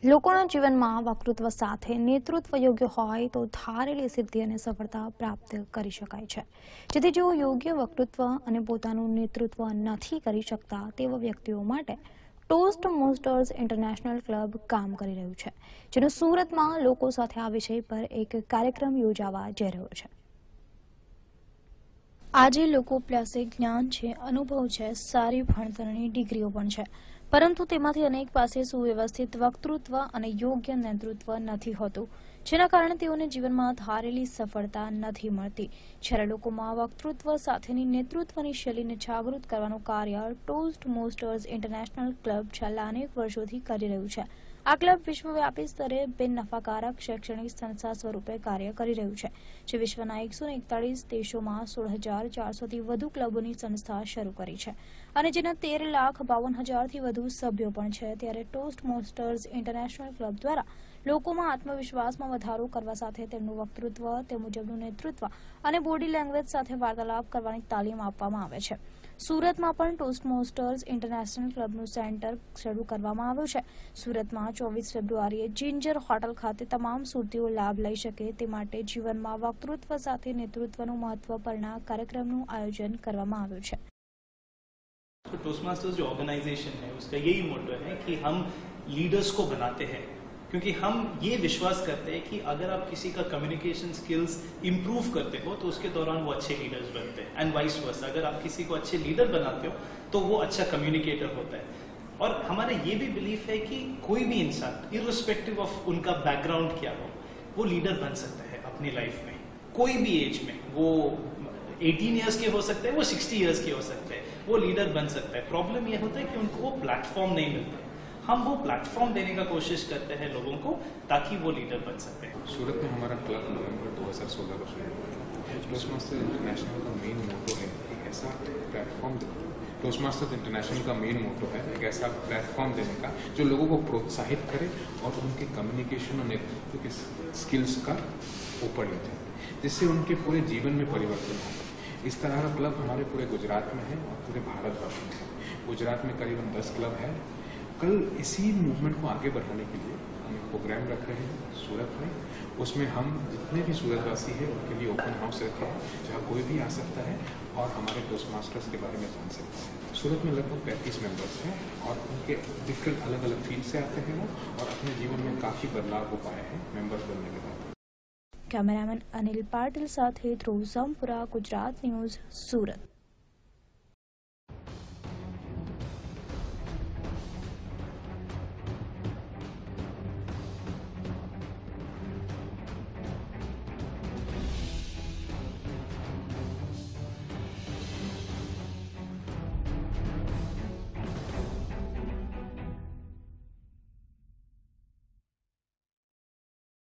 લોકોના જીવનમાં વક્તૃત્વ સાથે નેતૃત્વ યોગ્ય હોય તો ધારેલી સિદ્ધિ અને સફળતા પ્રાપ્ત કરી શકાય છે। જેથી જેઓ યોગ્ય વક્તૃત્વ અને પોતાનું નેતૃત્વ નથી કરી શકતા તેવા વ્યક્તિઓ માટે ટોસ્ટ મોસ્ટર્સ ઇન્ટરનેશનલ ક્લબ કામ કરી રહ્યું છે, જેનો સુરતમાં લોકો સાથે આ વિષય પર એક કાર્યક્રમ યોજાવા જઈ રહ્યો છે। આજે લોકો પાસે જ્ઞાન છે, અનુભવ છે, સારી ભણતરની ડિગ્રીઓ પણ છે, પરંતુ તેમાંથી અનેક પાસે સુવ્યવસ્થિત વક્તૃત્વ અને યોગ્ય નેતૃત્વ નથી હોતું, જેના કારણે તેઓને જીવનમાં ધારેલી સફળતા નથી મળતી। જ્યારે લોકોમાં વક્તૃત્વ સાથેની નેતૃત્વની શૈલીને જાગૃત કરવાનું કાર્ય ટોસ્ટ મોસ્ટર્સ ઇન્ટરનેશનલ ક્લબ છેલ્લા અનેક વર્ષોથી કરી રહ્યું છે। આ ક્લબ વિશ્વવ્યાપી સ્તરે બિન નફાકારક શૈક્ષણિક સંસ્થા સ્વરૂપે કાર્ય કરી રહ્યું છે, જે વિશ્વના 141 દેશોમાં 16,400થી વધુ ક્લબોની સંસ્થા શરૂ કરી છે અને જેના 13,52,000થી વધુ સભ્યો પણ છે। ત્યારે ટોસ્ટ મોસ્ટર્સ ઇન્ટરનેશનલ ક્લબ દ્વારા લોકોમાં આત્મવિશ્વાસમાં વધારો કરવા સાથે તેમનું વક્તૃત્વ, તે મુજબનું નેતૃત્વ અને બોડી લેંગ્વેજ સાથે વાર્તાલાપ કરવાની તાલીમ આપવામાં આવે છે। સુરતમાં પણ ટોસ્ટ મોસ્ટર્સ ઇન્ટરનેશનલ ક્લબનું સેન્ટર શરૂ કરવામાં આવ્યું છે। સુરતમાં 24 ફેબ્રુઆરીએ જિંજર હોટલ ખાતે તમામ સુરતીઓ લાભ લઈ શકે તે માટે જીવનમાં વક્તૃત્વ સાથે નેતૃત્વનું મહત્વ પરના કાર્યક્રમનું આયોજન કરવામાં આવ્યું છે। तो टोस्ट मास्टर्स जो ऑर्गेनाइजेशन है उसका यही मोटो है कि हम लीडर्स को बनाते हैं, क्योंकि हम ये विश्वास करते हैं कि अगर आप किसी का कम्युनिकेशन स्किल्स इंप्रूव करते हो तो उसके दौरान वो अच्छे लीडर्स बनते हैं, एंड वाइस वर्सा। अगर आप किसी को अच्छे लीडर बनाते हो तो वो अच्छा कम्युनिकेटर होता है। और हमारा ये भी बिलीफ है कि कोई भी इंसान इर्रिस्पेक्टिव ऑफ उनका बैकग्राउंड क्या हो, वो लीडर बन सकता है अपनी लाइफ में, कोई भी एज में। वो 18 ईयर्स के हो सकते हैं, वो 60 ईयर्स के हो सकते हैं, वो लीडर बन सकता है। प्रॉब्लम ये होता है कि उनको वो प्लेटफॉर्म नहीं मिलता। हम वो प्लेटफॉर्म देने का कोशिश करते हैं लोगों को, ताकि वो लीडर बन सकते हैं। सूरत में हमारा क्लब नवंबर 2016 को शुरू हुआ। टोस्ट मास्टर्स इंटरनेशनल का मेन मोटो है एक ऐसा प्लेटफॉर्म टोस्ट मास्टर्स इंटरनेशनल का मेन मोटो है एक ऐसा प्लेटफॉर्म देने का जो लोगों को प्रोत्साहित करे और उनके कम्युनिकेशन और नेतृत्व के स्किल्स का ऊपर ले जाए, जिससे उनके पूरे जीवन में परिवर्तन हो। इस तरह का क्लब हमारे पूरे गुजरात में है और पूरे भारतवर्ष में है। गुजरात में करीबन 10 क्लब है। कल इसी मूवमेंट को आगे बढ़ाने के लिए हम एक प्रोग्राम रख रहे हैं सूरत में। उसमें हम जितने भी सूरतवासी हैं उनके लिए ओपन हाउस रखे हैं, जहाँ कोई भी आ सकता है और हमारे टोस्ट मास्टर्स के बारे में जान सकता है। सूरत में लगभग 35 मेंबर्स हैं और उनके डिफरेंट अलग अलग फील्ड से आते हैं वो, और अपने जीवन में काफ़ी बदलाव हो पाए हैं मेंबर्स बनने के बाद। कैमरामैन अनिल पाटिल साथ ध्रुव जमपुरा, गुजरात न्यूज़, सूरत।